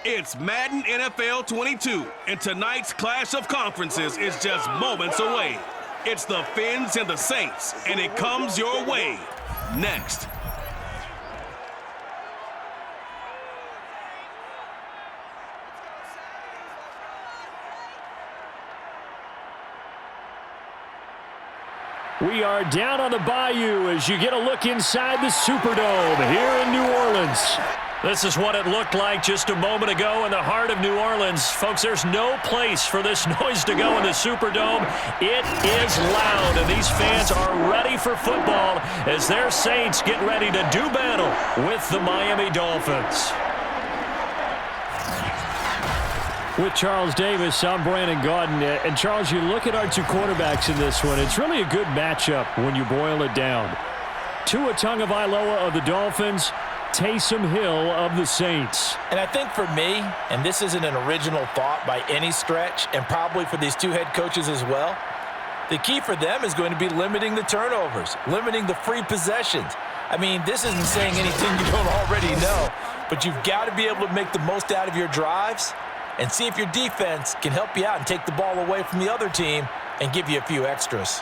It's Madden NFL 22, and tonight's clash of conferences is just moments away. It's the Fins and the Saints, and it comes your way next. We are down on the bayou as you get a look inside the Superdome here in New Orleans. This is what it looked like just a moment ago in the heart of New Orleans. Folks, there's no place for this noise to go in the Superdome. It is loud, and these fans are ready for football as their Saints get ready to do battle with the Miami Dolphins. With Charles Davis, I'm Brandon Gaudin. And Charles, you look at our two quarterbacks in this one, it's really a good matchup when you boil it down. Tua Tagovailoa of the Dolphins, Taysom Hill of the Saints. And I think for me, and this isn't an original thought by any stretch, and probably for these two head coaches as well, the key for them is going to be limiting the turnovers, limiting the free possessions. I mean, this isn't saying anything you don't already know, but you've got to be able to make the most out of your drives and see if your defense can help you out and take the ball away from the other team and give you a few extras.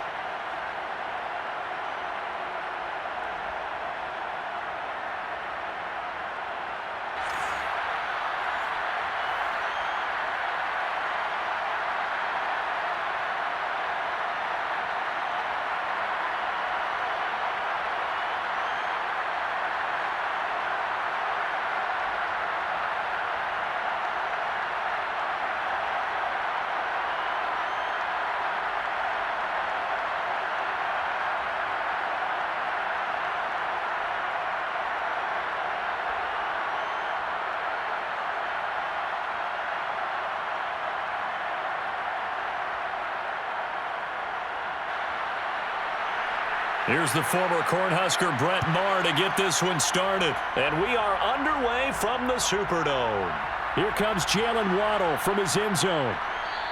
Here's the former Cornhusker Brett Maher to get this one started. And we are underway from the Superdome. Here comes Jalen Waddle from his end zone.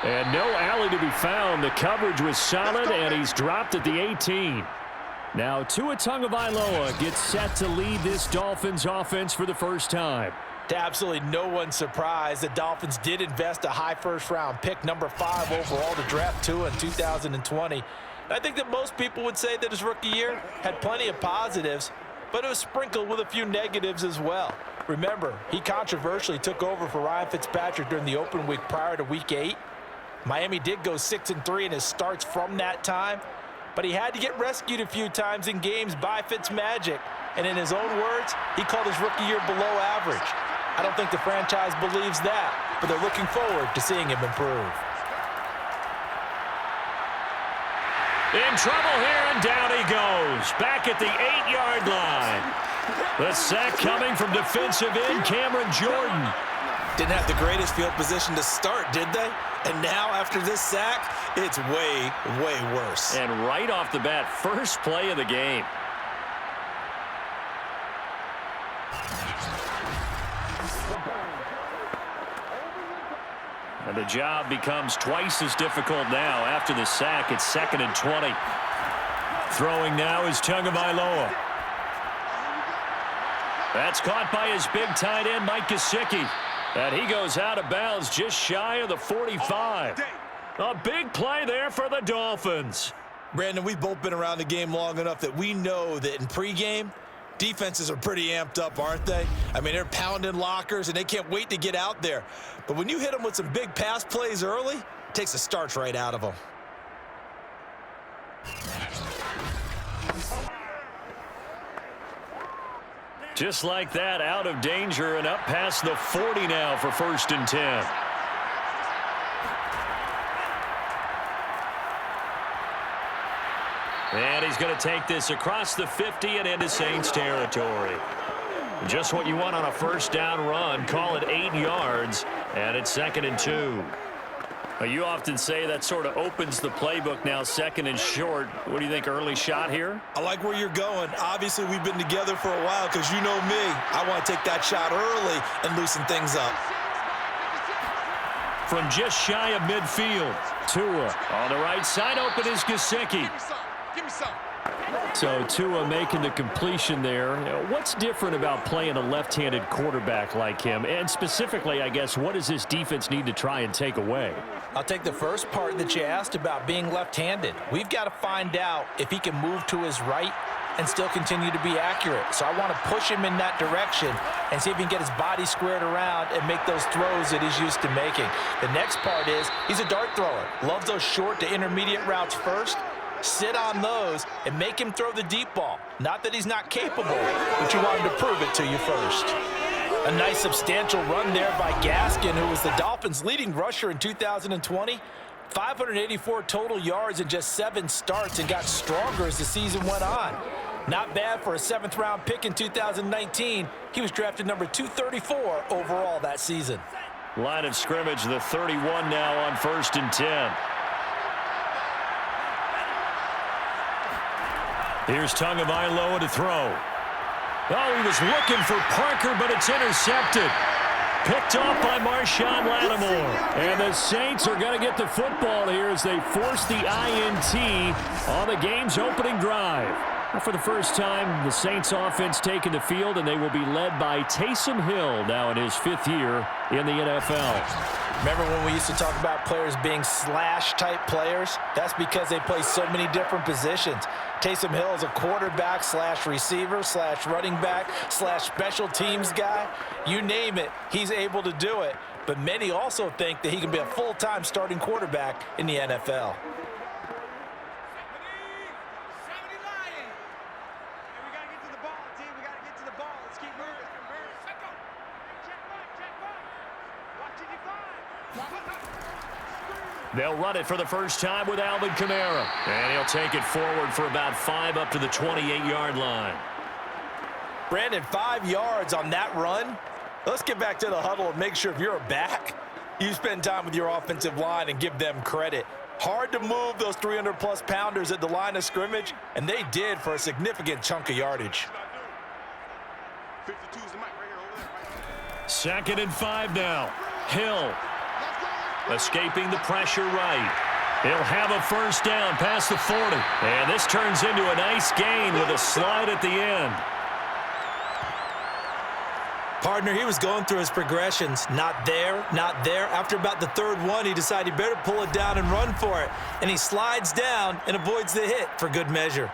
And no alley to be found. The coverage was solid, and he's dropped at the 18. Now Tua Tagovailoa gets set to lead this Dolphins offense for the first time. To absolutely no one's surprise, the Dolphins did invest a high first-round pick, number 5 overall, to draft Tua in 2020. I think that most people would say that his rookie year had plenty of positives, but it was sprinkled with a few negatives as well. Remember, he controversially took over for Ryan Fitzpatrick during the open week prior to Week 8. Miami did go 6-3 in his starts from that time, but he had to get rescued a few times in games by Fitzmagic. And in his own words, he called his rookie year below average. I don't think the franchise believes that, but they're looking forward to seeing him improve. In trouble here, and down he goes. Back at the 8-yard line. The sack coming from defensive end Cameron Jordan. Didn't have the greatest field position to start, did they? And now, after this sack, it's way, way worse. And right off the bat, first play of the game. And the job becomes twice as difficult now after the sack. It's 2nd and 20. Throwing now is Tagovailoa. That's caught by his big tight end, Mike Gesicki. And he goes out of bounds just shy of the 45. A big play there for the Dolphins. Brandon, we've both been around the game long enough that we know that in pregame, defenses are pretty amped up, aren't they? I mean, they're pounding lockers, and they can't wait to get out there. But when you hit them with some big pass plays early, it takes the starch right out of them. Just like that, out of danger and up past the 40 now for 1st and 10. And he's going to take this across the 50 and into Saints territory. Just what you want on a first down run. Call it 8 yards, and it's 2nd and 2. You often say that sort of opens the playbook now, 2nd and short. What do you think, early shot here? I like where you're going. Obviously, we've been together for a while because you know me. I want to take that shot early and loosen things up. From just shy of midfield, Tua on the right side, open is Gesicki. Give me some. So Tua making the completion there. What's different about playing a left-handed quarterback like him? And specifically, I guess, what does this defense need to try and take away? I'll take the first part that you asked about being left-handed. We've got to find out if he can move to his right and still continue to be accurate. So I want to push him in that direction and see if he can get his body squared around and make those throws that he's used to making. The next part is he's a dart thrower. Loves those short to intermediate routes first. Sit on those and make him throw the deep ball. Not that he's not capable, but you want him to prove it to you first. A nice substantial run there by Gaskin, who was the Dolphins' leading rusher in 2020. 584 total yards in just 7 starts and got stronger as the season went on. Not bad for a 7th-round pick in 2019. He was drafted number 234 overall that season. Line of scrimmage, the 31 now on 1st and 10. Here's Tagovailoa to throw. Oh, he was looking for Parker, but it's intercepted. Picked off by Marshawn Lattimore. And the Saints are going to get the football here as they force the INT on the game's opening drive. For the first time, the Saints offense taking the field, and they will be led by Taysom Hill now in his 5th year in the NFL. Remember when we used to talk about players being slash-type players? That's because they play so many different positions. Taysom Hill is a quarterback slash receiver slash running back slash special teams guy. You name it, he's able to do it. But many also think that he can be a full-time starting quarterback in the NFL. They'll run it for the first time with Alvin Kamara. And he'll take it forward for about 5 up to the 28-yard line. Brandon, 5 yards on that run. Let's get back to the huddle and make sure if you're a back, you spend time with your offensive line and give them credit. Hard to move those 300-plus pounders at the line of scrimmage, and they did for a significant chunk of yardage. 2nd and 5 now. Hill escaping the pressure right. He'll have a first down past the 40. And this turns into a nice gain with a slide at the end. Partner, he was going through his progressions. Not there, not there. After about the 3rd one, he decided he better pull it down and run for it. And he slides down and avoids the hit for good measure.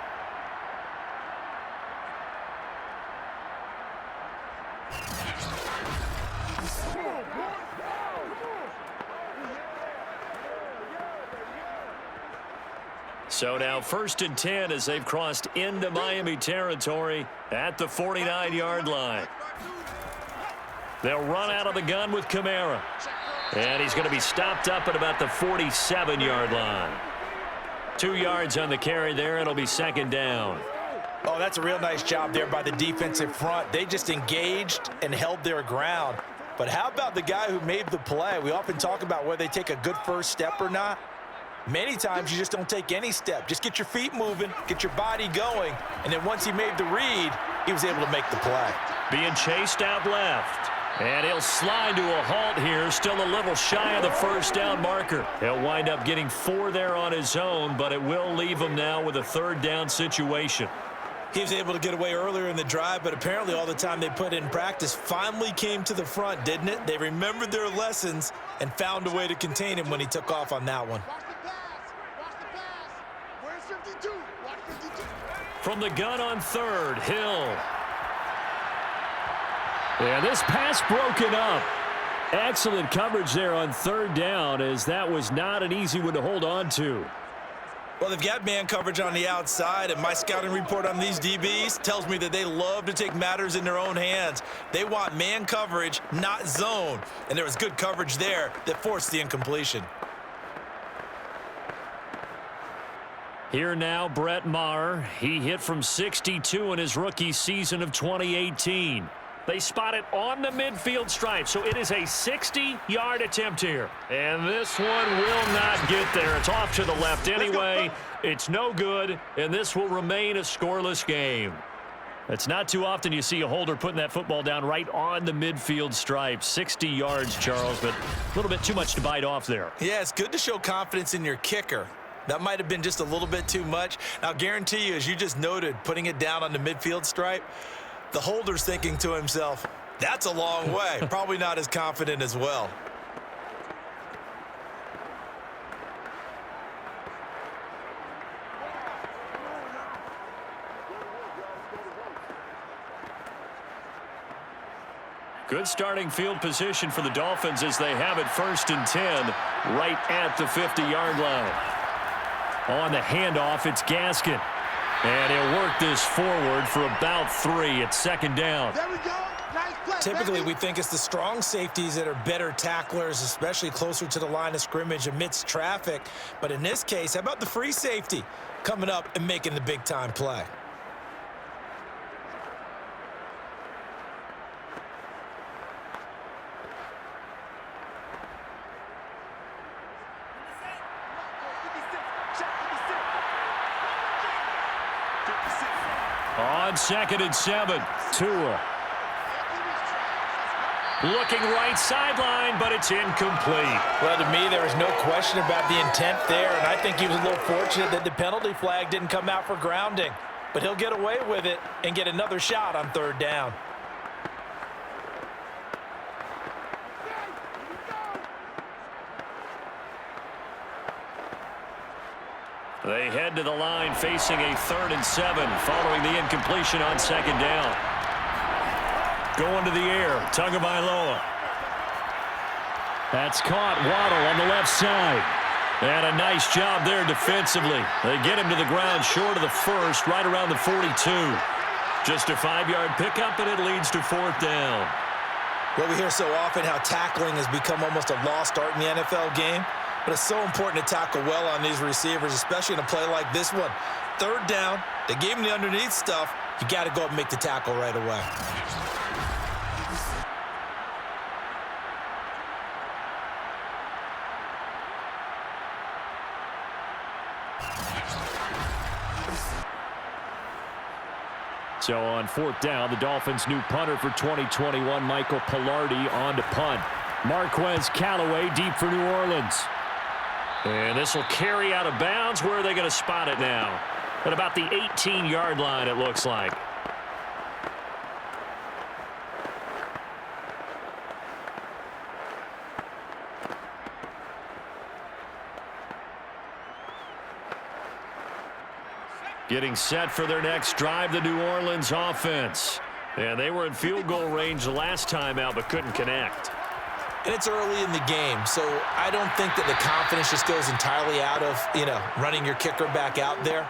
So now 1st and 10 as they've crossed into Miami territory at the 49-yard line. They'll run out of the gun with Kamara. And he's going to be stopped up at about the 47-yard line. 2 yards on the carry there. It'll be 2nd down. Oh, that's a real nice job there by the defensive front. They just engaged and held their ground. But how about the guy who made the play? We often talk about whether they take a good first step or not. Many times you just don't take any step. Just get your feet moving, get your body going, and then once he made the read, he was able to make the play. Being chased out left. And he'll slide to a halt here, still a little shy of the first down marker. He'll wind up getting 4 there on his own, but it will leave him now with a 3rd down situation. He was able to get away earlier in the drive, but apparently all the time they put in practice finally came to the front, didn't it? They remembered their lessons and found a way to contain him when he took off on that one. From the gun on 3rd, Hill. And this pass broken up. Excellent coverage there on 3rd down, as that was not an easy one to hold on to. Well, they've got man coverage on the outside, and my scouting report on these DBs tells me that they love to take matters in their own hands. They want man coverage, not zone. And there was good coverage there that forced the incompletion. Here now, Brett Maher. He hit from 62 in his rookie season of 2018. They spot it on the midfield stripe, so it is a 60-yard attempt here. And this one will not get there. It's off to the left anyway. It's no good, and this will remain a scoreless game. It's not too often you see a holder putting that football down right on the midfield stripe. 60 yards, Charles, but a little bit too much to bite off there. Yeah, it's good to show confidence in your kicker. That might have been just a little bit too much. Now, guarantee you, as you just noted, putting it down on the midfield stripe, the holder's thinking to himself, that's a long way. Probably not as confident as well. Good starting field position for the Dolphins as they have it 1st and 10 right at the 50-yard line. On the handoff, it's Gaskin. And he'll work this forward for about 3 at 2nd down. There we go. Nice play, Typically, baby. we think it's the strong safeties that are better tacklers, especially closer to the line of scrimmage amidst traffic. But in this case, how about the free safety coming up and making the big-time play? On 2nd and 7, Tua. Looking right sideline, but it's incomplete. Well, to me, there was no question about the intent there, and I think he was a little fortunate that the penalty flag didn't come out for grounding. But he'll get away with it and get another shot on 3rd down. They head to the line facing a 3rd and 7 following the incompletion on 2nd down. Going to the air, Tagovailoa. That's caught. Waddle on the left side. And a nice job there defensively. They get him to the ground short of the 1st, right around the 42. Just a 5-yard pickup, and it leads to 4th down. Well, we hear so often how tackling has become almost a lost art in the NFL game. But it's so important to tackle well on these receivers, especially in a play like this one. 3rd down, they gave him the underneath stuff. You got to go up and make the tackle right away. So on 4th down, the Dolphins' new punter for 2021, Michael Pilardi, on to punt. Marquez Callaway deep for New Orleans. And this will carry out of bounds. Where are they going to spot it now? At about the 18-yard line, it looks like. Getting set for their next drive, the New Orleans offense. And they were in field goal range the last time out, but couldn't connect. And it's early in the game, so I don't think that the confidence just goes entirely out of, running your kicker back out there.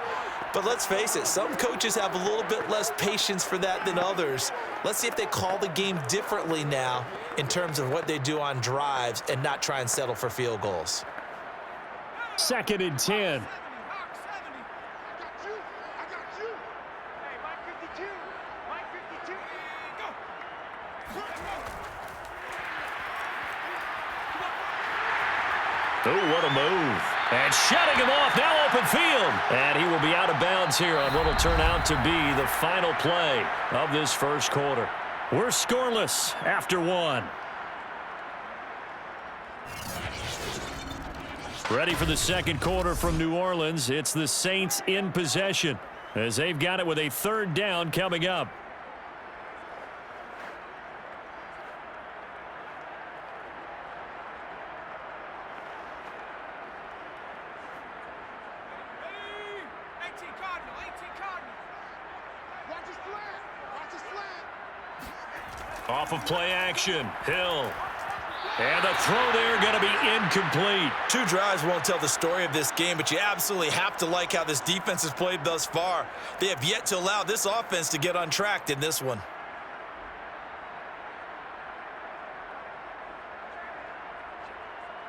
But let's face it, some coaches have a little bit less patience for that than others. Let's see if they call the game differently now in terms of what they do on drives and not try and settle for field goals. 2nd and 10. Oh, what a move. And shutting him off, now open field. And he will be out of bounds here on what will turn out to be the final play of this 1st quarter. We're scoreless after 1. Ready for the 2nd quarter from New Orleans. It's the Saints in possession as they've got it with a 3rd down coming up. Off of play action, Hill. And the throw there going to be incomplete. 2 drives won't tell the story of this game, but you absolutely have to like how this defense has played thus far. They have yet to allow this offense to get untracked in this one.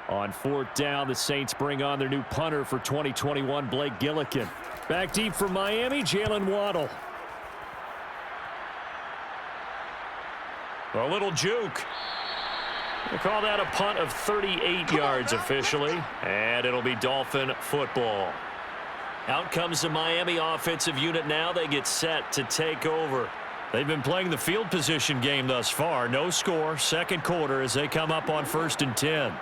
On 4th down, the Saints bring on their new punter for 2021, Blake Gillikin. Back deep for Miami, Jalen Waddle. A little juke. They call that a punt of 38 yards officially, and it'll be Dolphin football. Out comes the Miami offensive unit now. They get set to take over. They've been playing the field position game thus far. No score, 2nd quarter as they come up on 1st and 10.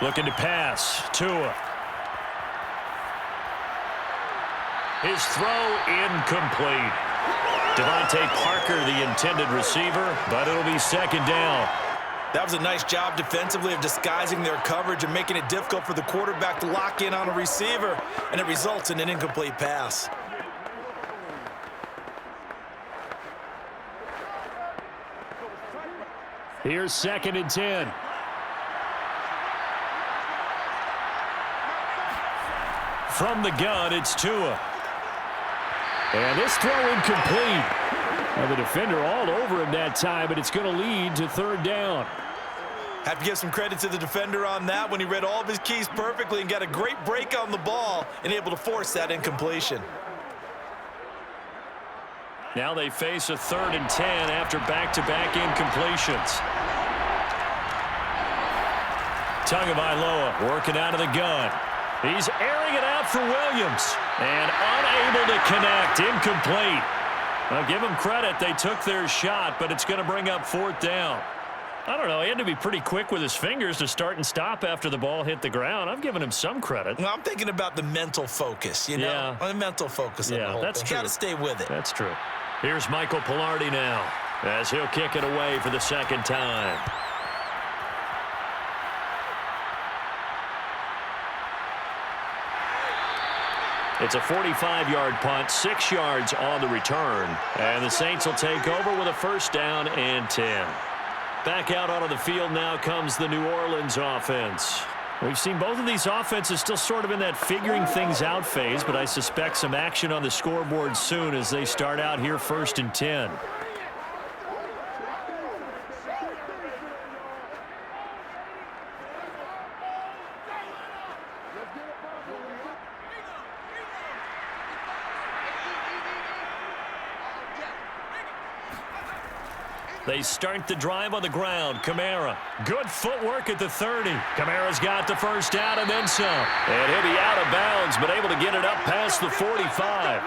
Looking to pass. Tua. His throw incomplete. Devontae Parker, the intended receiver, but it'll be second down. That was a nice job defensively of disguising their coverage and making it difficult for the quarterback to lock in on a receiver, and it results in an incomplete pass. Here's 2nd and 10. From the gun, it's Tua. And this throw incomplete. Now the defender all over him that time, but it's going to lead to 3rd down. Have to give some credit to the defender on that when he read all of his keys perfectly and got a great break on the ball and able to force that incompletion. Now they face a 3rd and 10 after back-to-back incompletions. Tagovailoa working out of the gun. He's airing it out for Williams. And unable to connect. Incomplete. Now give them credit. They took their shot, but it's going to bring up 4th down. I don't know. He had to be pretty quick with his fingers to start and stop after the ball hit the ground. I've given him some credit. Well, I'm thinking about the mental focus, you know? Yeah. The mental focus on the whole that's thing. true. Got to stay with it. That's true. Here's Michael Pilardi now as he'll kick it away for the 2nd time. It's a 45-yard punt, 6 yards on the return. And the Saints will take over with a 1st down and 10. Back out onto the field now comes the New Orleans offense. We've seen both of these offenses still sort of in that figuring things out phase, but I suspect some action on the scoreboard soon as they start out here 1st and 10. They start the drive on the ground. Kamara. Good footwork at the 30. Kamara's got the 1st down and then some. And he'll be out of bounds, but able to get it up past the 45.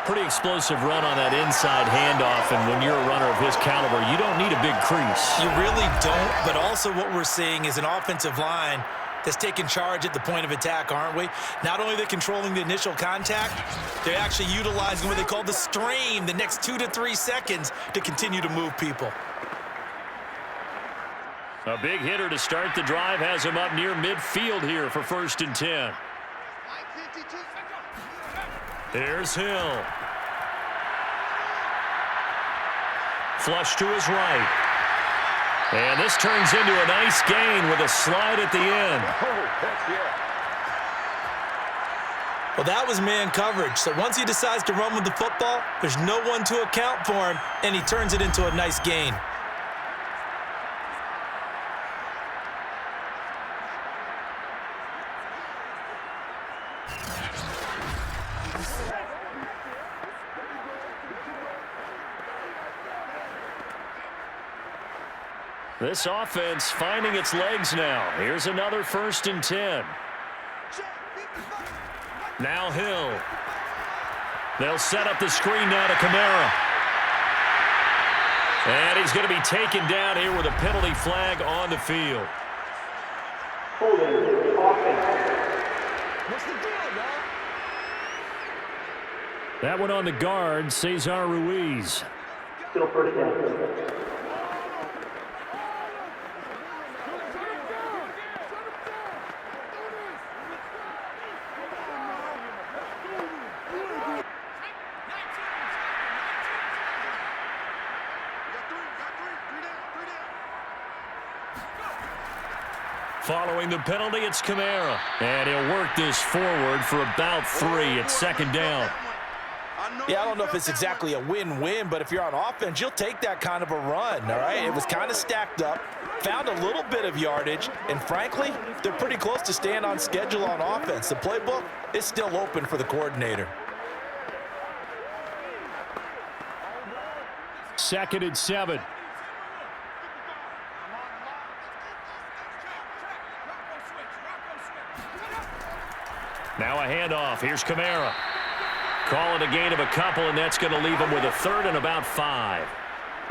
Pretty explosive run on that inside handoff, and when you're a runner of his caliber, you don't need a big crease. You really don't, but also what we're seeing is an offensive line that's taking charge at the point of attack, aren't we? Not only are they controlling the initial contact, they're actually utilizing what they call the strain, the next 2 to 3 seconds to continue to move people. A big hitter to start the drive has him up near midfield here for 1st and 10. Here's Hill. Flush to his right. And this turns into a nice gain with a slide at the end. Well, that was man coverage. So once he decides to run with the football, there's no one to account for him, and he turns it into a nice gain. This offense finding its legs now. Here's another 1st and 10. Now Hill. They'll set up the screen now to Kamara. And he's going to be taken down here with a penalty flag on the field. That one on the guard, Cesar Ruiz. Still 1st down. Following the penalty, it's Kamara. And he'll work this forward for about 3 at 2nd down. Yeah, I don't know if it's exactly a win-win, but if you're on offense, you'll take that kind of a run, all right? It was kind of stacked up, found a little bit of yardage, and frankly, they're pretty close to staying on schedule on offense. The playbook is still open for the coordinator. 2nd and 7. Now a handoff. Here's Kamara. Call it a gain of a couple, and that's going to leave him with a 3rd and about 5.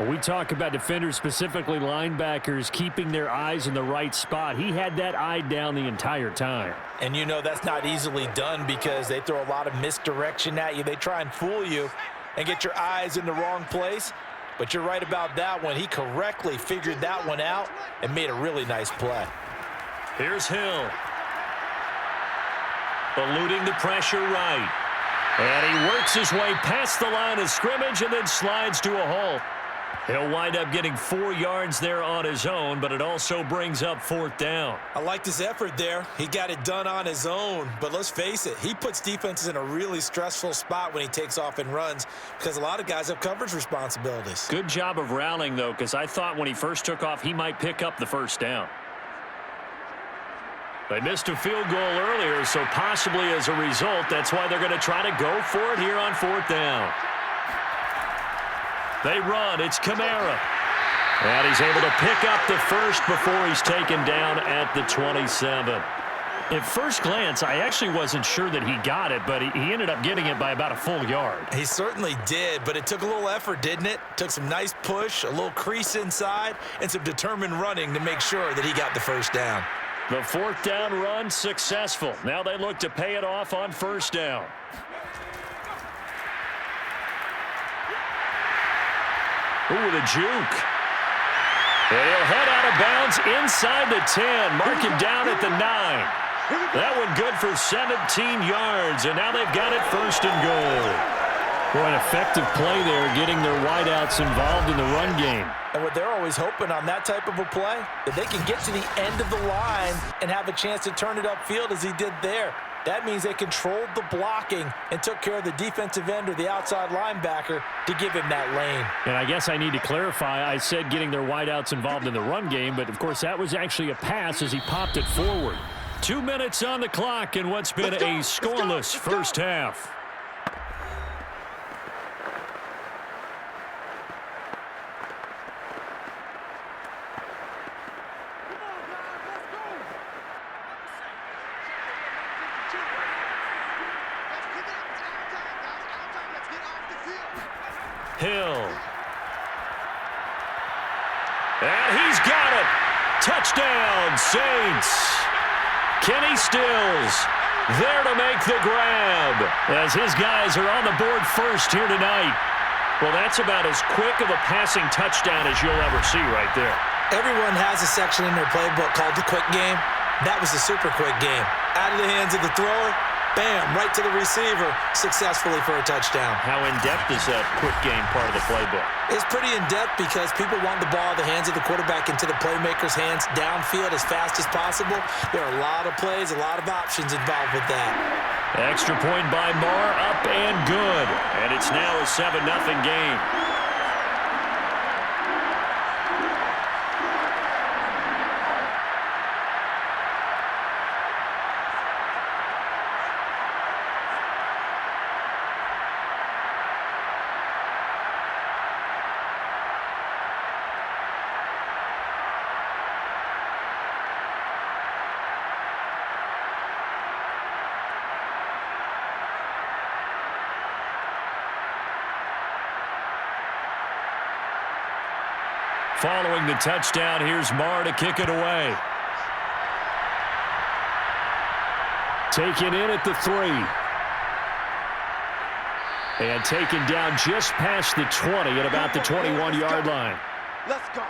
When we talk about defenders, specifically linebackers, keeping their eyes in the right spot, he had that eye down the entire time. And you know that's not easily done because they throw a lot of misdirection at you. They try and fool you and get your eyes in the wrong place. But you're right about that one. He correctly figured that one out and made a really nice play. Here's Hill. Eluding the pressure right. And he works his way past the line of scrimmage and then slides to a halt. He'll wind up getting 4 yards there on his own, but it also brings up 4th down. I liked his effort there. He got it done on his own. But let's face it, he puts defenses in a really stressful spot when he takes off and runs because a lot of guys have coverage responsibilities. Good job of rallying, though, because I thought when he first took off, he might pick up the 1st down. They missed a field goal earlier, so possibly as a result, that's why they're going to try to go for it here on 4th down. They run. It's Kamara. And he's able to pick up the 1st before he's taken down at the 27. At first glance, I actually wasn't sure that he got it, but he ended up getting it by about a full yard. He certainly did, but it took a little effort, didn't it? Took some nice push, a little crease inside, and some determined running to make sure that he got the 1st down. The 4th down run successful. Now they look to pay it off on 1st down. Ooh, the juke. And he'll head out of bounds inside the 10. Mark him down at the 9. That one good for 17 yards, and now they've got it 1st and goal. Boy, an effective play there, getting their wideouts involved in the run game. And what they're always hoping on that type of a play, that they can get to the end of the line and have a chance to turn it upfield as he did there. That means they controlled the blocking and took care of the defensive end or the outside linebacker to give him that lane. And I guess I need to clarify, I said getting their wideouts involved in the run game, but of course that was actually a pass as he popped it forward. 2 minutes on the clock in what's been a scoreless first half. Hill. And he's got it. Touchdown, Saints. Kenny Stills there to make the grab as his guys are on the board first here tonight. Well, that's about as quick of a passing touchdown as you'll ever see right there. Everyone has a section in their playbook called the quick game. That was the super quick game. Out of the hands of the thrower, bam, right to the receiver, successfully for a touchdown. How in-depth is that quick game part of the playbook? It's pretty in-depth because people want the ball in the hands of the quarterback into the playmaker's hands downfield as fast as possible. There are a lot of plays, a lot of options involved with that. Extra point by Marr, up and good. And it's now a 7-0 game. Following the touchdown, here's Marr to kick it away. Taken in at the 3. And taken down just past the 20 at about the 21-yard line. Let's go.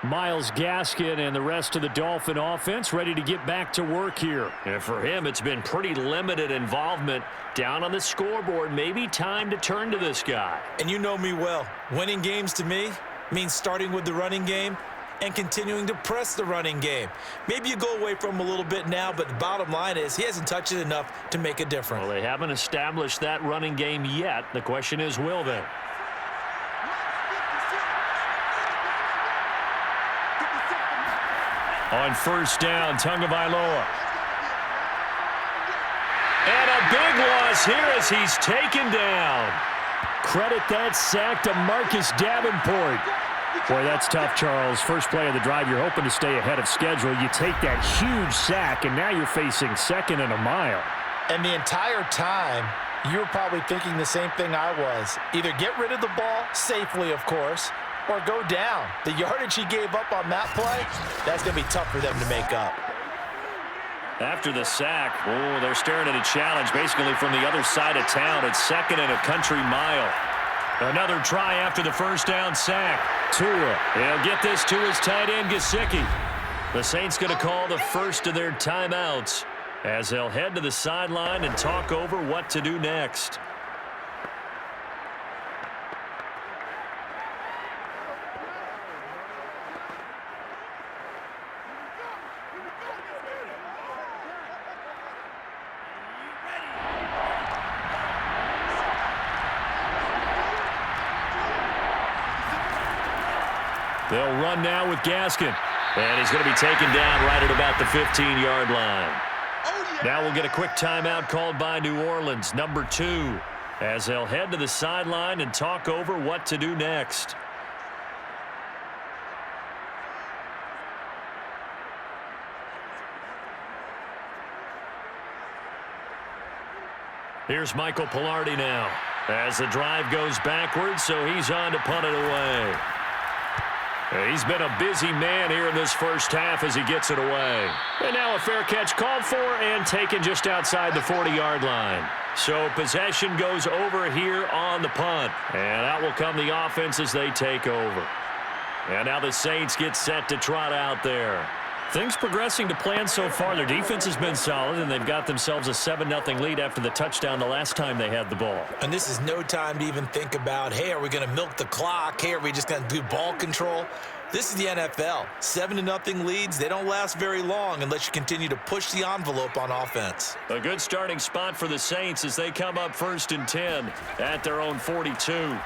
Myles Gaskin and the rest of the Dolphin offense ready to get back to work here. And for him, it's been pretty limited involvement down on the scoreboard. Maybe time to turn to this guy. And you know me well. Winning games to me means starting with the running game and continuing to press the running game. Maybe you go away from him a little bit now, but the bottom line is he hasn't touched it enough to make a difference. Well, they haven't established that running game yet. The question is, will they? On first down, Tagovailoa. And a big loss here as he's taken down. Credit that sack to Marcus Davenport. Boy, that's tough, Charles. First play of the drive, you're hoping to stay ahead of schedule. You take that huge sack, and now you're facing 2nd and a mile. And the entire time, You were probably thinking the same thing I was. Either get rid of the ball, safely of course, or go down. The yardage he gave up on that play, that's going to be tough for them to make up. After the sack, they're staring at a challenge basically from the other side of town. It's 2nd and a country mile. Another try after the first down sack. Tua, he'll get this to his tight end, Gesicki. The Saints going to call the first of their timeouts as they'll head to the sideline and talk over what to do next. They'll run now with Gaskin. And he's going to be taken down right at about the 15-yard line. Now we'll get a quick timeout called by New Orleans, number 2, as they'll head to the sideline and talk over what to do next. Here's Michael Pilardi now as the drive goes backwards, so he's on to punt it away. He's been a busy man here in this first half as he gets it away. And now a fair catch called for and taken just outside the 40-yard line. So possession goes over here on the punt. And out will come the offense as they take over. And now the Saints get set to trot out there. Things progressing to plan so far. Their defense has been solid, and they've got themselves a 7-0 lead after the touchdown the last time they had the ball. And this is no time to even think about, hey, are we going to milk the clock? Hey, are we just going to do ball control? This is the NFL. 7-0 leads, they don't last very long unless you continue to push the envelope on offense. A good starting spot for the Saints as they come up 1st and 10 at their own 42. He'll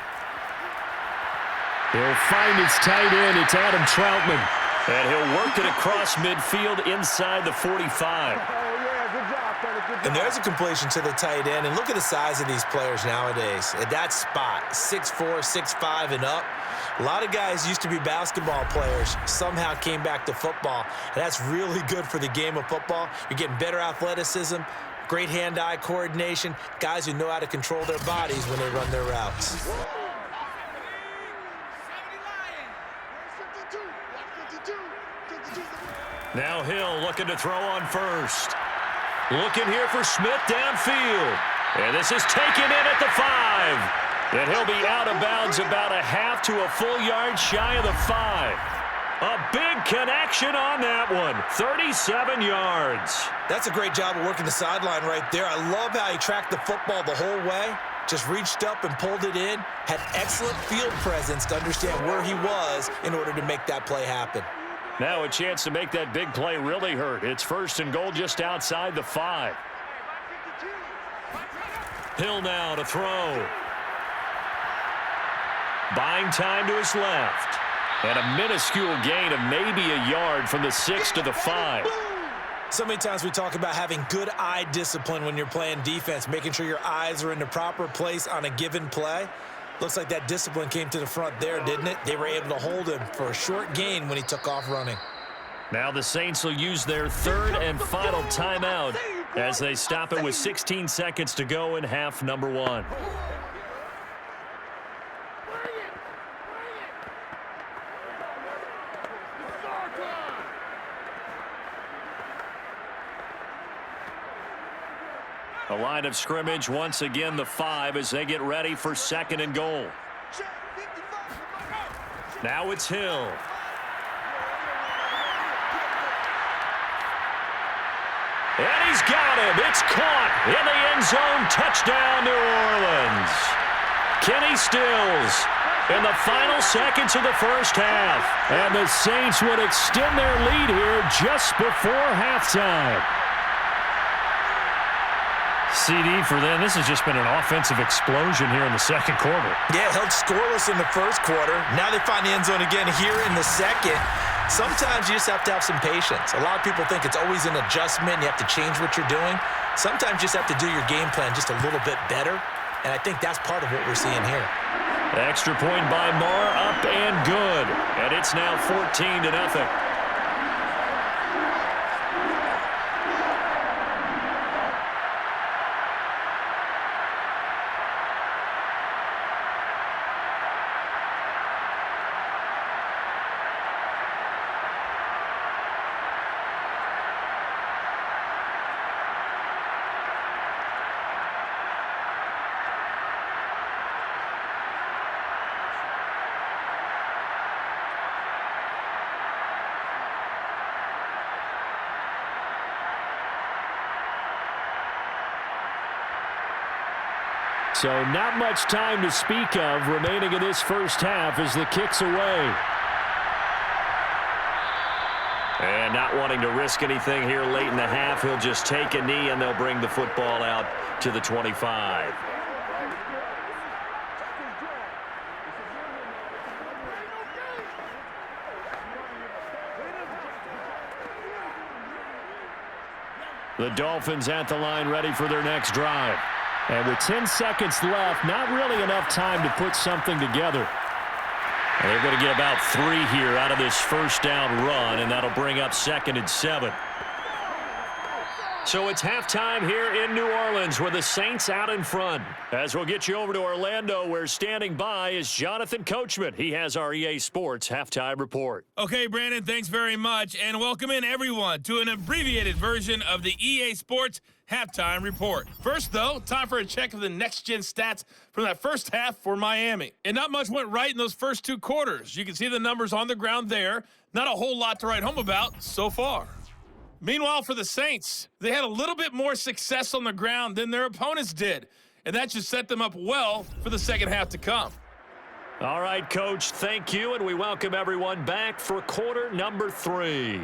find his tight end. It's Adam Troutman. And he'll work it across midfield inside the 45. And there's a completion to the tight end. And look at the size of these players nowadays. At that spot, 6'4", 6'5", and up. A lot of guys used to be basketball players, somehow came back to football. And that's really good for the game of football. You're getting better athleticism, great hand-eye coordination, guys who know how to control their bodies when they run their routes. Now Hill looking to throw on first. Looking here for Smith downfield. And this is taken in at the 5. And he'll be out of bounds about a half to a full yard shy of the 5. A big connection on that one. 37 yards. That's a great job of working the sideline right there. I love how he tracked the football the whole way. Just reached up and pulled it in. Had excellent field presence to understand where he was in order to make that play happen. Now a chance to make that big play really hurt. It's 1st and goal just outside the 5. Hill now to throw. Buying time to his left. And a minuscule gain of maybe a yard from the 6 to the 5. So many times we talk about having good eye discipline when you're playing defense, making sure your eyes are in the proper place on a given play. Looks like that discipline came to the front there, didn't it? They were able to hold him for a short gain when he took off running. Now the Saints will use their 3rd and final timeout as they stop it with 16 seconds to go in half number 1. A line of scrimmage, once again the 5 as they get ready for 2nd and goal. Now it's Hill. And he's got him. It's caught in the end zone. Touchdown, New Orleans. Kenny Stills in the final seconds of the first half. And the Saints would extend their lead here just before halftime. CD for them. This has just been an offensive explosion here in the second quarter. Yeah, held scoreless in the first quarter. Now they find the end zone again here in the second. Sometimes you just have to have some patience. A lot of people think it's always an adjustment. You have to change what you're doing. Sometimes you just have to do your game plan just a little bit better. And I think that's part of what we're seeing here. Extra point by Marr, up and good. And it's now 14-0. So not much time to speak of remaining in this first half as the kick's away. And not wanting to risk anything here late in the half, he'll just take a knee and they'll bring the football out to the 25. The Dolphins at the line ready for their next drive. And with 10 seconds left, not really enough time to put something together. And they're going to get about 3 here out of this first down run, and that'll bring up 2nd and 7. So it's halftime here in New Orleans with the Saints out in front. As we'll get you over to Orlando, where standing by is Jonathan Coachman. He has our EA Sports halftime report. Okay, Brandon, thanks very much, and welcome in everyone to an abbreviated version of the EA Sports halftime report. First, though, time for a check of the next-gen stats from that first half for Miami. And not much went right in those first 2 quarters. You can see the numbers on the ground there. Not a whole lot to write home about so far. Meanwhile, for the Saints, they had a little bit more success on the ground than their opponents did, and that should set them up well for the second half to come. All right, Coach, thank you, and we welcome everyone back for quarter number 3.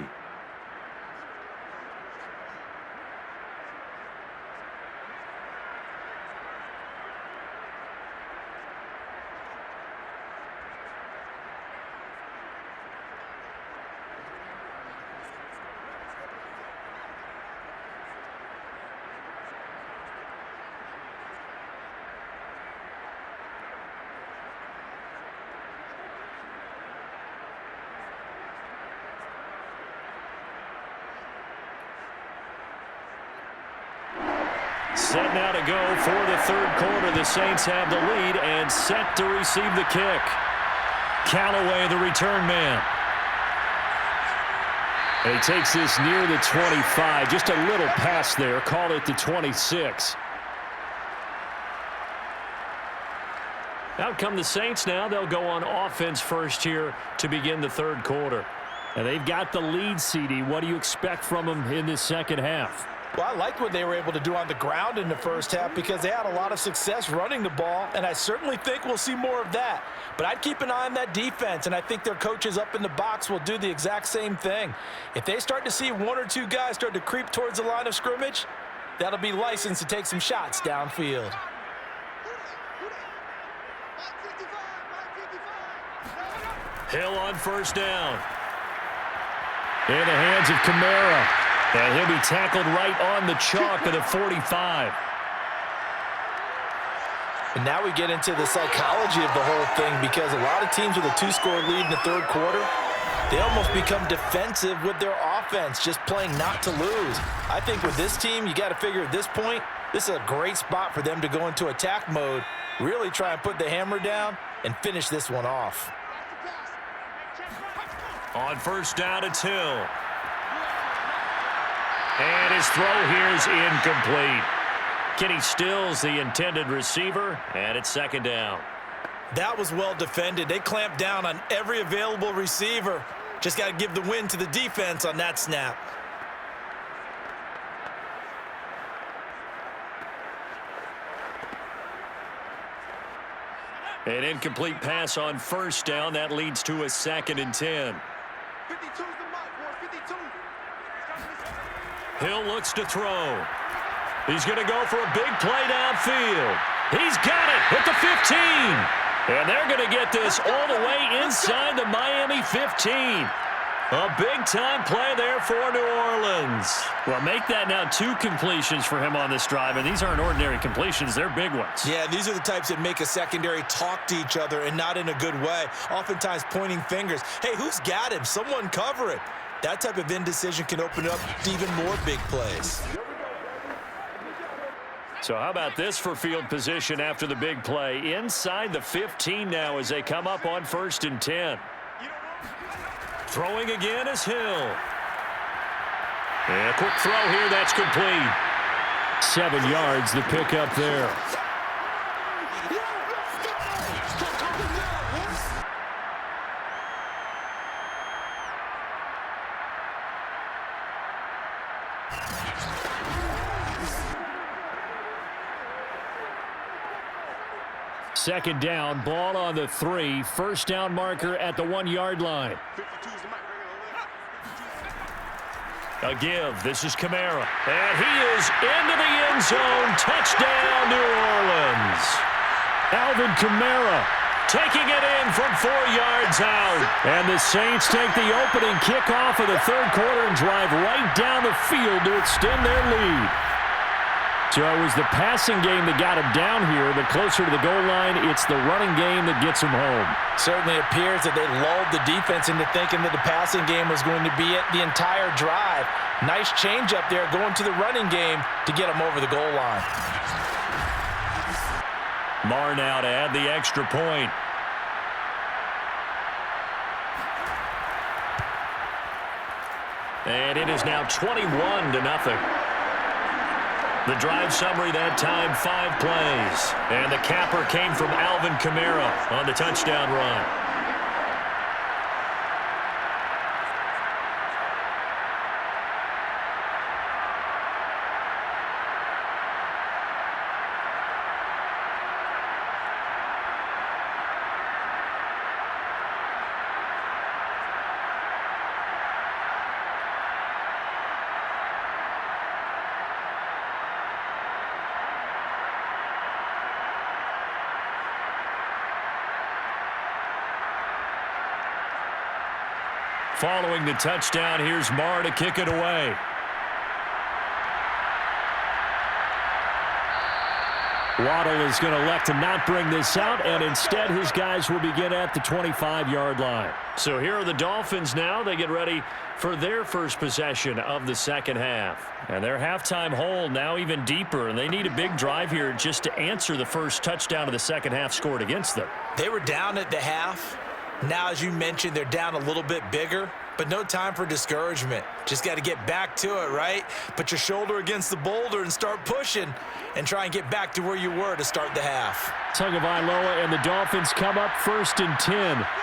Set now to go for the third quarter. The Saints have the lead and set to receive the kick. Callaway, the return man. And he takes this near the 25. Just a little pass there. Call it the 26. Out come the Saints now. They'll go on offense first here to begin the third quarter. And they've got the lead, CD. What do you expect from them in this second half? Well, I liked what they were able to do on the ground in the first half because they had a lot of success running the ball, and I certainly think we'll see more of that. But I'd keep an eye on that defense, and I think their coaches up in the box will do the exact same thing. If they start to see 1 or 2 guys start to creep towards the line of scrimmage, that'll be licensed to take some shots downfield. Hill on first down. In the hands of Kamara. And he'll be tackled right on the chalk of the 45. And now we get into the psychology of the whole thing because a lot of teams with a 2-score lead in the third quarter, they almost become defensive with their offense, just playing not to lose. I think with this team, you got to figure at this point, this is a great spot for them to go into attack mode, really try and put the hammer down and finish this one off. On first down, it's Hill. And his throw here is incomplete. Kenny Stills, the intended receiver, and it's second down. That was well defended. They clamped down on every available receiver. Just got to give the win to the defense on that snap. An incomplete pass on first down. That leads to a 2nd and 10. 52's the mark, boy, 52. Hill looks to throw. He's going to go for a big play downfield. He's got it at the 15. And they're going to get this all the way inside the Miami 15. A big-time play there for New Orleans. Well, make that now 2 completions for him on this drive, and these aren't ordinary completions. They're big ones. Yeah, these are the types that make a secondary talk to each other and not in a good way, oftentimes pointing fingers. Hey, who's got him? Someone cover it. That type of indecision can open up to even more big plays. So how about this for field position after the big play? Inside the 15 now as they come up on 1st and 10. Throwing again is Hill. And a quick throw here, that's complete. 7 yards, the pickup there. Second down, ball on the 3. First down marker at the 1-yard line. 52's the mic. A give. This is Kamara. And he is into the end zone. Touchdown, New Orleans. Alvin Kamara taking it in from 4 yards out. And the Saints take the opening kickoff of the third quarter and drive right down the field to extend their lead. So it was the passing game that got him down here, but closer to the goal line, it's the running game that gets him home. Certainly appears that they lulled the defense into thinking that the passing game was going to be it the entire drive. Nice change up there going to the running game to get him over the goal line. Marr now to add the extra point. And it is now 21-0. The drive summary that time, 5 plays. And the capper came from Alvin Kamara on the touchdown run. Following the touchdown, here's Marr to kick it away. Waddle is going to elect to not bring this out, and instead his guys will begin at the 25-yard line. So here are the Dolphins now. They get ready for their first possession of the second half. And their halftime hole now even deeper, and they need a big drive here just to answer the first touchdown of the second half scored against them. They were down at the half. Now, as you mentioned, they're down a little bit bigger, but no time for discouragement. Just got to get back to it, right? Put your shoulder against the boulder and start pushing and try and get back to where you were to start the half. Tagovailoa and the Dolphins come up 1st and 10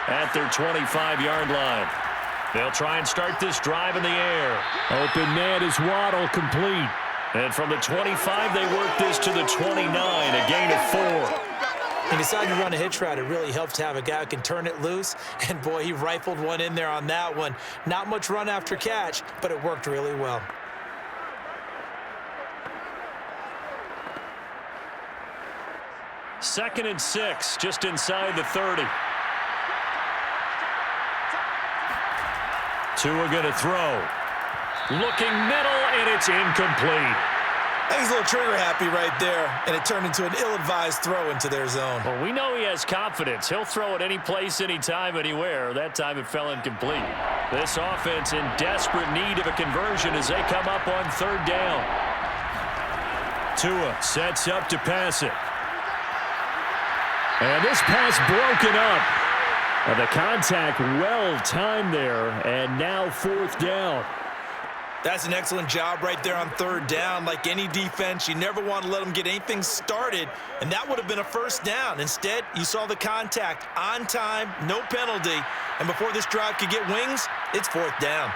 at their 25-yard line. They'll try and start this drive in the air. Open man is Waddle, complete. And from the 25, they work this to the 29, a gain of 4. He decided to run a hitch route. It really helps to have a guy who can turn it loose. And, boy, he rifled one in there on that one. Not much run after catch, but it worked really well. Second and 6, just inside the 30. Tua going to throw. Looking middle, and it's incomplete. I think he's a little trigger happy right there, and it turned into an ill-advised throw into their zone. Well, we know he has confidence. He'll throw it any place, anytime, anywhere. That time it fell incomplete. This offense in desperate need of a conversion as they come up on 3rd down. Tua sets up to pass it. And this pass broken up. And the contact well timed there, and now 4th down. That's an excellent job right there on 3rd down. Like any defense, you never want to let them get anything started, and that would have been a 1st down. Instead, you saw the contact on time, no penalty, and before this drive could get wings, it's 4th down.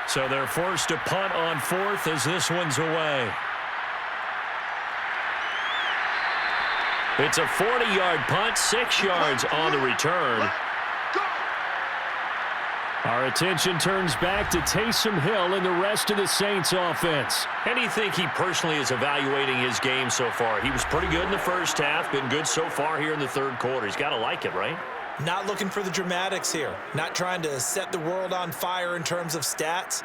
So they're forced to punt on 4th as this one's away. It's a 40-yard punt, 6 yards on the return. Our attention turns back to Taysom Hill and the rest of the Saints offense. How do you think he personally is evaluating his game so far? He was pretty good in the first half, been good so far here in the 3rd quarter. He's got to like it, right? Not looking for the dramatics here. Not trying to set the world on fire in terms of stats.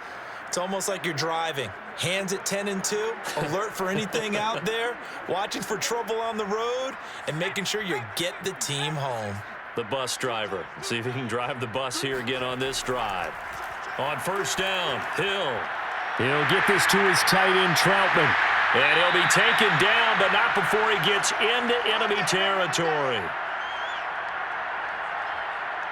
It's almost like you're driving. Hands at 10 and 2, alert for anything out there, watching for trouble on the road, and making sure you get the team home. The bus driver. See if he can drive the bus here again on this drive. On 1st down, Hill. He'll get this to his tight end, Troutman. And he'll be taken down, but not before he gets into enemy territory.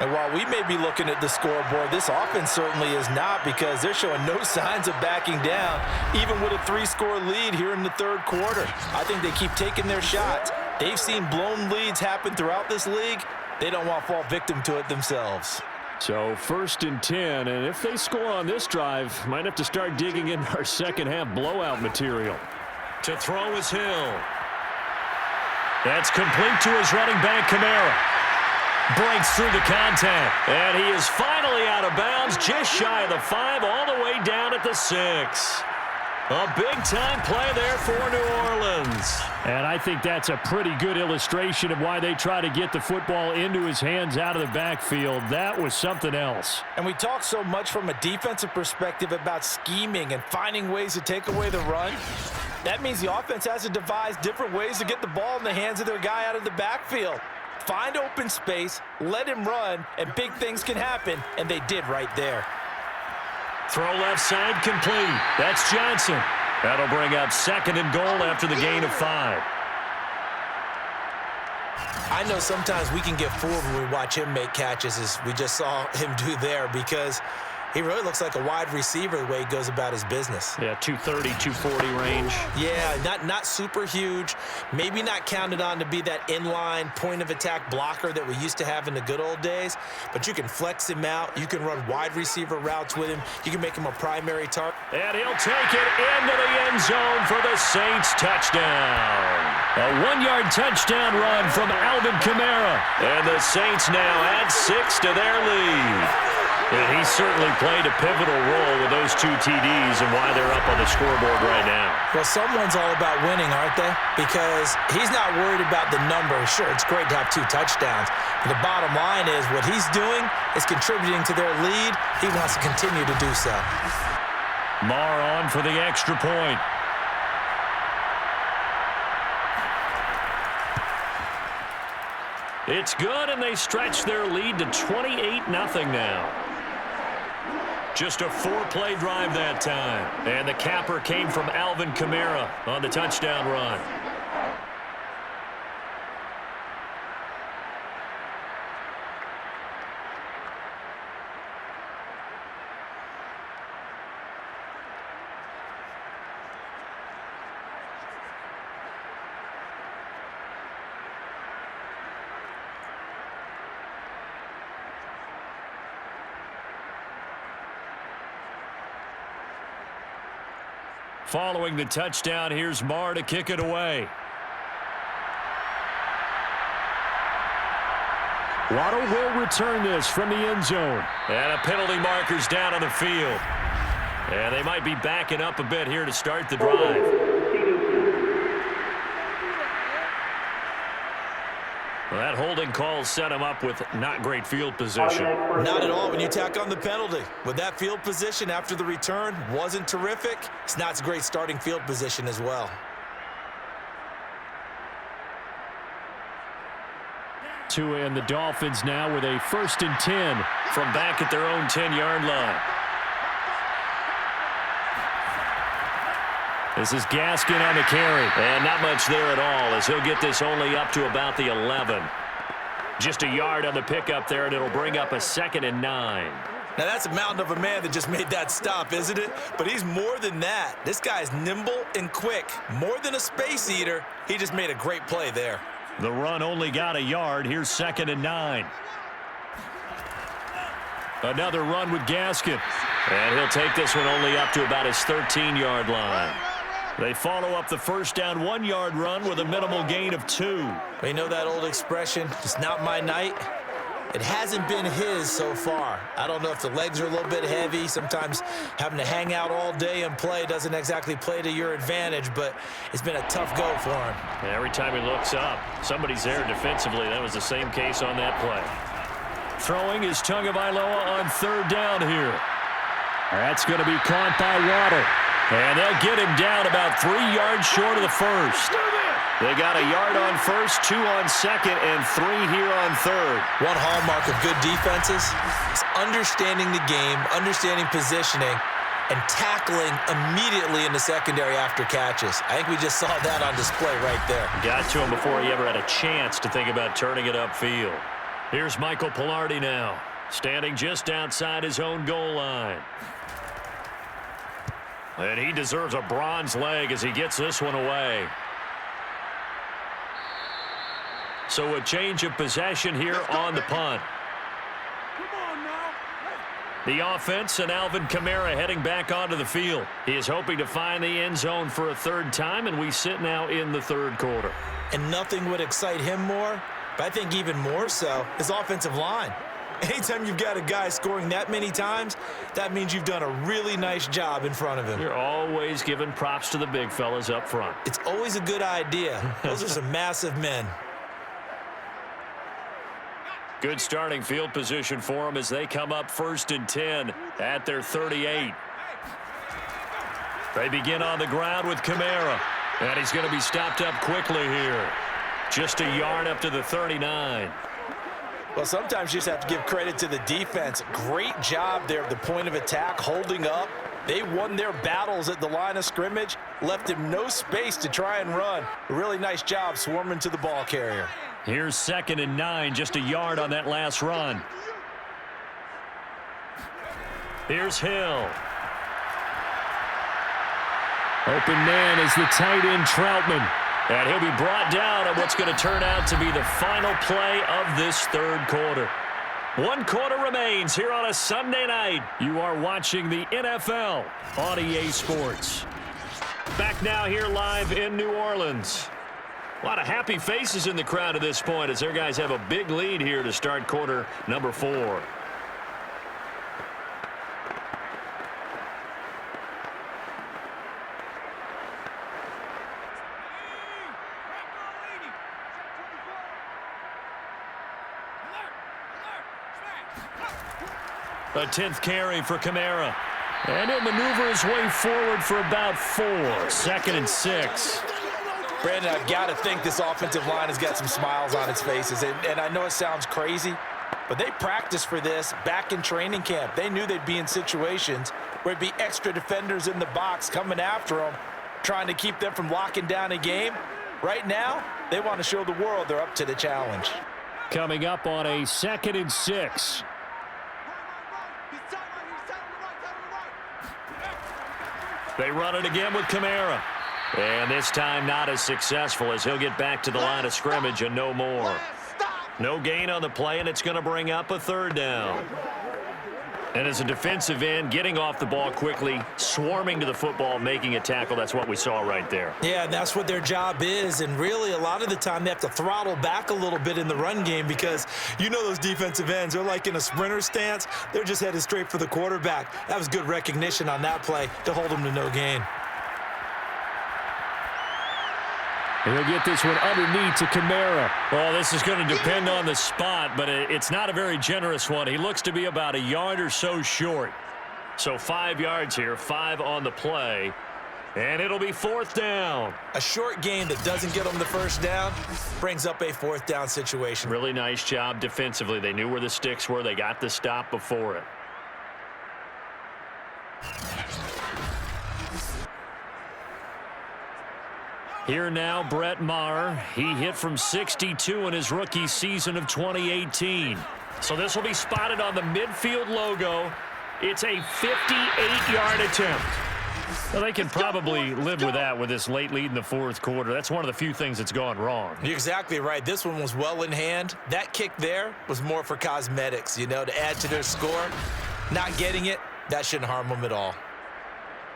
And while we may be looking at the scoreboard, this offense certainly is not, because they're showing no signs of backing down, even with a 3-score lead here in the 3rd quarter. I think they keep taking their shots. They've seen blown leads happen throughout this league. They don't want to fall victim to it themselves. So 1st and 10, and if they score on this drive, might have to start digging in our second half blowout material. To throw is Hill. That's complete to his running back, Kamara. Breaks through the contact. And he is finally out of bounds, just shy of the 5, all the way down at the 6. A big-time play there for New Orleans. And I think that's a pretty good illustration of why they try to get the football into his hands out of the backfield. That was something else. And we talk so much from a defensive perspective about scheming and finding ways to take away the run. That means the offense has to devise different ways to get the ball in the hands of their guy out of the backfield. Find open space, let him run, and big things can happen, and they did right there. Throw left side complete. That's Johnson. That'll bring up 2nd and goal after the gain of 5. I know sometimes we can get fooled when we watch him make catches, as we just saw him do there, because he really looks like a wide receiver the way he goes about his business. Yeah, 230, 240 range. Yeah, not super huge. Maybe not counted on to be that inline point-of-attack blocker that we used to have in the good old days. But you can flex him out. You can run wide receiver routes with him. You can make him a primary target. And he'll take it into the end zone for the Saints touchdown. A 1-yard touchdown run from Alvin Kamara. And the Saints now add 6 to their lead. And he certainly played a pivotal role with those 2 TDs and why they're up on the scoreboard right now. Well, someone's all about winning, aren't they? Because he's not worried about the number. Sure, it's great to have 2 touchdowns. But the bottom line is what he's doing is contributing to their lead. He wants to continue to do so. Marr on for the extra point. It's good, and they stretch their lead to 28-0 now. Just a 4-play drive that time. And the capper came from Alvin Kamara on the touchdown run. Following the touchdown, here's Marr to kick it away. Waddle will return this from the end zone. And a penalty marker's down on the field. And they might be backing up a bit here to start the drive. Well, that holding call set him up with not great field position. Not at all when you tack on the penalty. With that field position after the return wasn't terrific. It's not a great starting field position as well. Tua and the Dolphins now with a 1st and 10 from back at their own 10-yard line. This is Gaskin on the carry. And not much there at all, as he'll get this only up to about the 11. Just a yard on the pickup there, and it'll bring up a 2nd and 9. Now that's a mountain of a man that just made that stop, isn't it? But he's more than that. This guy's nimble and quick. More than a space eater, he just made a great play there. The run only got a yard. Here's 2nd and 9. Another run with Gaskin. And he'll take this one only up to about his 13-yard line. They follow up the first down 1-yard run with a minimal gain of 2. You know that old expression, it's not my night? It hasn't been his so far. I don't know if the legs are a little bit heavy. Sometimes having to hang out all day and play doesn't exactly play to your advantage, but it's been a tough go for him. And every time he looks up, somebody's there defensively. That was the same case on that play. Throwing is Tagovailoa on 3rd down here. That's going to be caught by Waddle. And they'll get him down about 3 yards short of the first. They got a yard on first, 2 on second, and 3 here on third. One hallmark of good defenses is understanding the game, understanding positioning, and tackling immediately in the secondary after catches. I think we just saw that on display right there. Got to him before he ever had a chance to think about turning it upfield. Here's Michael Pilardi now, standing just outside his own goal line. And he deserves a bronze leg as he gets this one away. So a change of possession here on the punt. The offense and Alvin Kamara heading back onto the field. He is hoping to find the end zone for a third time, and we sit now in the third quarter. And nothing would excite him more, but I think even more so, his offensive line. Anytime you've got a guy scoring that many times, that means you've done a really nice job in front of him. You're always giving props to the big fellas up front. It's always a good idea. Those are some massive men. Good starting field position for them as they come up 1st and 10 at their 38. They begin on the ground with Kamara, and he's going to be stopped up quickly here. Just a yard up to the 39. Well, sometimes you just have to give credit to the defense. Great job there at the point of attack, holding up. They won their battles at the line of scrimmage, left him no space to try and run. A really nice job swarming to the ball carrier. Here's 2nd and 9, just a yard on that last run. Here's Hill. Open man is the tight end Troutman. And he'll be brought down at what's going to turn out to be the final play of this third quarter. 1 quarter remains here on a Sunday night. You are watching the NFL on EA Sports. Back now here live in New Orleans. A lot of happy faces in the crowd at this point as their guys have a big lead here to start quarter number 4. A 10th carry for Kamara. And he'll maneuver his way forward for about 4. 2nd and 6. Brandon, I've got to think this offensive line has got some smiles on its faces. And I know it sounds crazy, but they practiced for this back in training camp. They knew they'd be in situations where it'd be extra defenders in the box coming after them, trying to keep them from locking down a game. Right now, they want to show the world they're up to the challenge. Coming up on a 2nd and 6. They run it again with Kamara. And this time not as successful as he'll get back to the line of scrimmage and no more. No gain on the play, and it's going to bring up a 3rd down. And as a defensive end, getting off the ball quickly, swarming to the football, making a tackle, that's what we saw right there. Yeah, that's what their job is, and really a lot of the time they have to throttle back a little bit in the run game because you know those defensive ends, they're like in a sprinter stance. They're just headed straight for the quarterback. That was good recognition on that play to hold them to no gain. He'll get this one underneath to Kamara. Well, this is going to depend on the spot, but it's not a very generous one. He looks to be about a yard or so short. So 5 yards here, 5 on the play, and it'll be 4th down. A short gain that doesn't get them the 1st down brings up a 4th down situation. Really nice job defensively. They knew where the sticks were. They got the stop before it. Here now, Brett Maher. He hit from 62 in his rookie season of 2018. So this will be spotted on the midfield logo. It's a 58-yard attempt. Well, they can probably live with that with this late lead in the 4th quarter. That's one of the few things that's gone wrong. You're exactly right. This one was well in hand. That kick there was more for cosmetics, you know, to add to their score. Not getting it, that shouldn't harm them at all.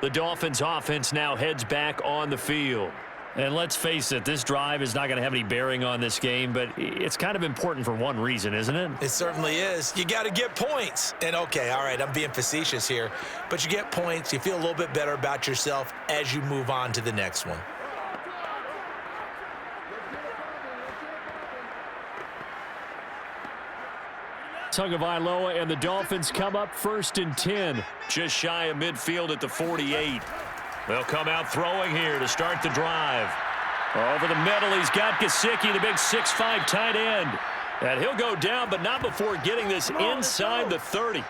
The Dolphins offense now heads back on the field. And let's face it, this drive is not going to have any bearing on this game, but it's kind of important for one reason, isn't it? It certainly is. You got to get points. And, okay, all right, I'm being facetious here, but you get points. You feel a little bit better about yourself as you move on to the next one. Tagovailoa and the Dolphins come up 1st and 10. Just shy of midfield at the 48. They'll come out throwing here to start the drive. Over the middle, he's got Gesicki, the big 6'5" tight end. And he'll go down, but not before getting this inside the 30.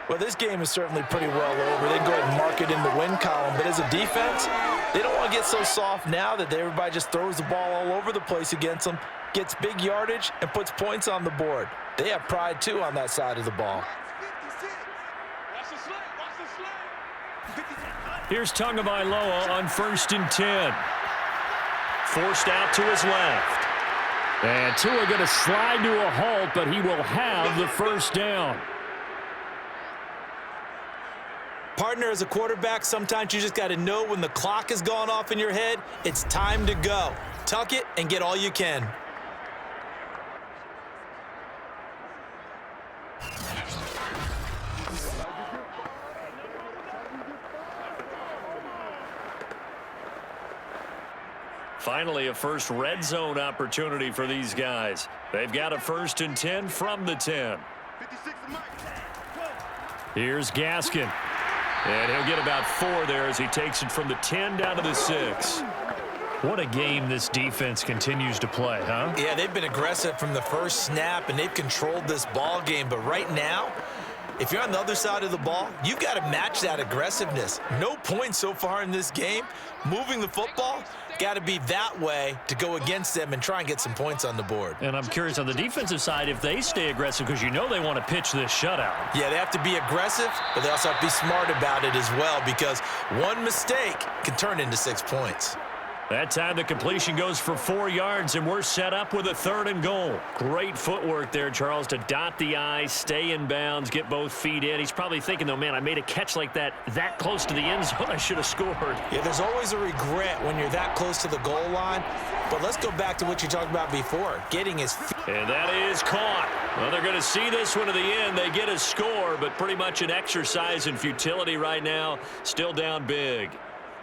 Well, this game is certainly pretty well over. They go ahead and mark it in the win column. But as a defense, they don't want to get so soft now that everybody just throws the ball all over the place against them, gets big yardage, and puts points on the board. They have pride, too, on that side of the ball. Here's Tagovailoa on 1st and 10. Forced out to his left. And Tua going to slide to a halt, but he will have the 1st down. Partner, as a quarterback, sometimes you just got to know when the clock has gone off in your head, it's time to go. Tuck it and get all you can. Finally, a first red zone opportunity for these guys. They've got a 1st and 10 from the 10. Here's Gaskin. And he'll get about 4 there as he takes it from the 10 down to the 6. What a game this defense continues to play, huh? Yeah, they've been aggressive from the first snap, and they've controlled this ball game. But right now, if you're on the other side of the ball, you've got to match that aggressiveness. No points so far in this game. Moving the football, got to be that way to go against them and try and get some points on the board. And I'm curious on the defensive side if they stay aggressive, because you know they want to pitch this shutout. Yeah, they have to be aggressive, but they also have to be smart about it as well, because one mistake can turn into 6 points. That time the completion goes for 4 yards, and we're set up with a 3rd and goal. Great footwork there, Charles, to dot the I, stay in bounds, get both feet in. He's probably thinking, though, man, I made a catch like that close to the end zone. I should have scored. Yeah, there's always a regret when you're that close to the goal line. But let's go back to what you talked about before, getting his feet. And that is caught. Well, they're going to see this one to the end. They get a score, but pretty much an exercise in futility right now. Still down big.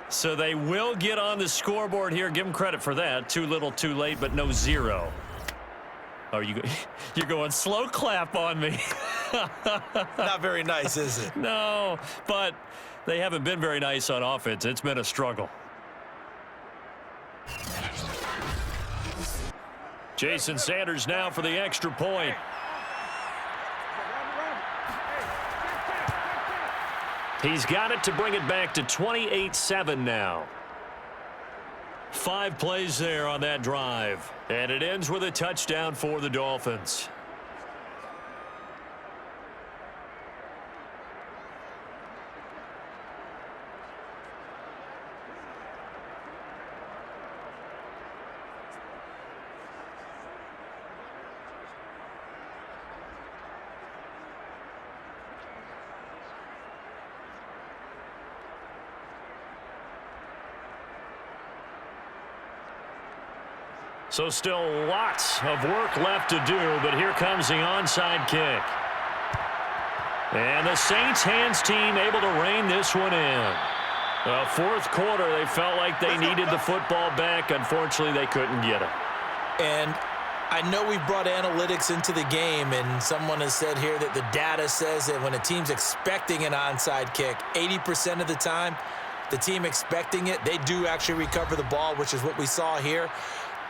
So they will get on the scoreboard here. Give them credit for that. Too little, too late, but no 0. Oh, you're going slow clap on me. Not very nice, is it? No, but they haven't been very nice on offense. It's been a struggle. Jason Sanders now for the extra point. He's got it to bring it back to 28-7 now. 5 plays there on that drive. And it ends with a touchdown for the Dolphins. So still lots of work left to do, but here comes the onside kick. And the Saints hands team able to rein this one in. The 4th quarter, they felt like they needed the football back. Unfortunately, they couldn't get it. And I know we've brought analytics into the game, and someone has said here that the data says that when a team's expecting an onside kick, 80% of the time, the team expecting it, they do actually recover the ball, which is what we saw here.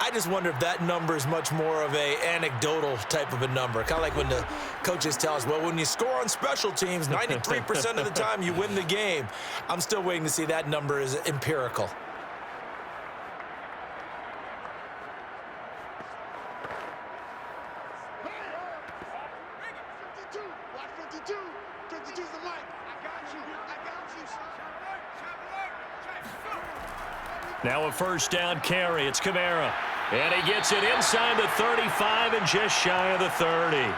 I just wonder if that number is much more of a anecdotal type of a number. Kind of like when the coaches tell us, well, when you score on special teams, 93% of the time you win the game. I'm still waiting to see that number is empirical. Now a first down carry. It's Kamara. And he gets it inside the 35 and just shy of the 30.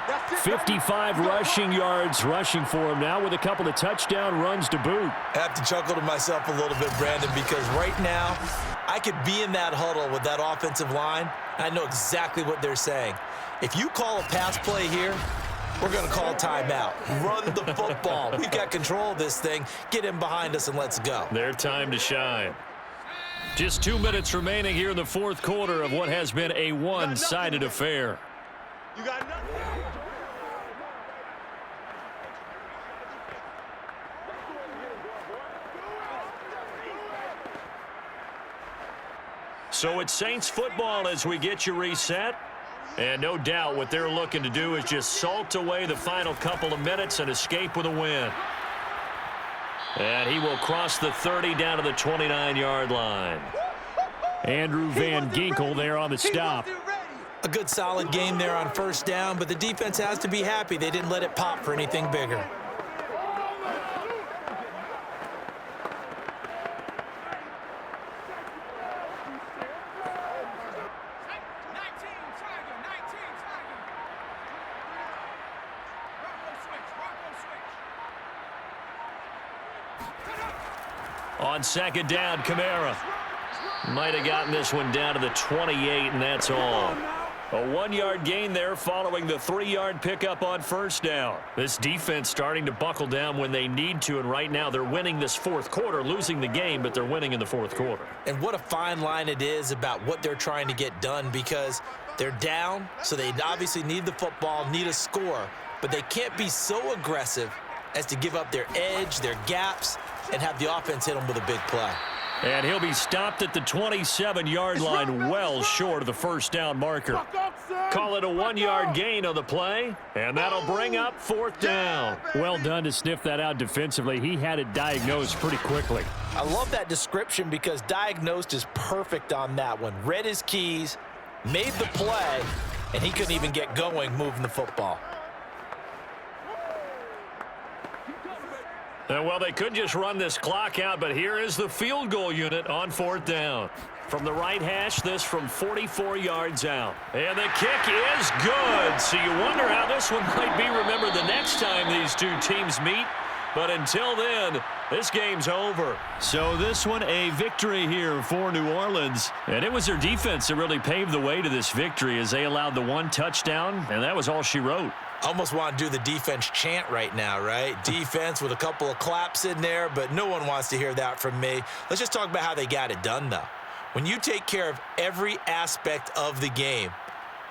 55 rushing yards rushing for him now with a couple of touchdown runs to boot. I have to chuckle to myself a little bit, Brandon, because right now I could be in that huddle with that offensive line. I know exactly what they're saying. If you call a pass play here, we're going to call timeout. Run the football. We've got control of this thing. Get in behind us and let's go. Their time to shine. Just 2 minutes remaining here in the 4th quarter of what has been a one-sided affair. You got nothing. So it's Saints football as we get you reset. And no doubt what they're looking to do is just salt away the final couple of minutes and escape with a win. And he will cross the 30 down to the 29-yard line. Andrew Van Ginkel there on the stop. A good solid game there on first down, but the defense has to be happy they didn't let it pop for anything bigger. On second down, Kamara might have gotten this one down to the 28, and that's all. A 1-yard gain there following the 3-yard pickup on first down. This defense starting to buckle down when they need to, and right now they're winning this fourth quarter, losing the game, but they're winning in the fourth quarter. And what a fine line it is about what they're trying to get done, because they're down, so they obviously need the football, need a score, but they can't be so aggressive as to give up their edge, their gaps, and have the offense hit them with a big play. And he'll be stopped at the 27-yard line, well short of the first down marker. Call it a 1-yard gain on the play, and that'll bring up fourth down. Well done to sniff that out defensively. He had it diagnosed pretty quickly. I love that description because diagnosed is perfect on that one. Read his keys, made the play, and he couldn't even get going moving the football. Well, they could just run this clock out, but here is the field goal unit on fourth down. From the right hash, this from 44 yards out. And the kick is good. So you wonder how this one might be remembered the next time these two teams meet. But until then, this game's over. So this one, a victory here for New Orleans. And it was their defense that really paved the way to this victory as they allowed the 1 touchdown, and that was all she wrote. Almost want to do the defense chant right now, right? Defense with a couple of claps in there, but no one wants to hear that from me. Let's just talk about how they got it done, though. When you take care of every aspect of the game,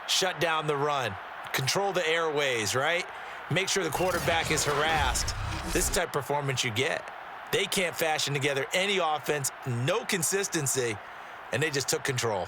shut down the run, control the airways, right? Make sure the quarterback is harassed. This type of performance you get. They can't fashion together any offense, no consistency, and they just took control.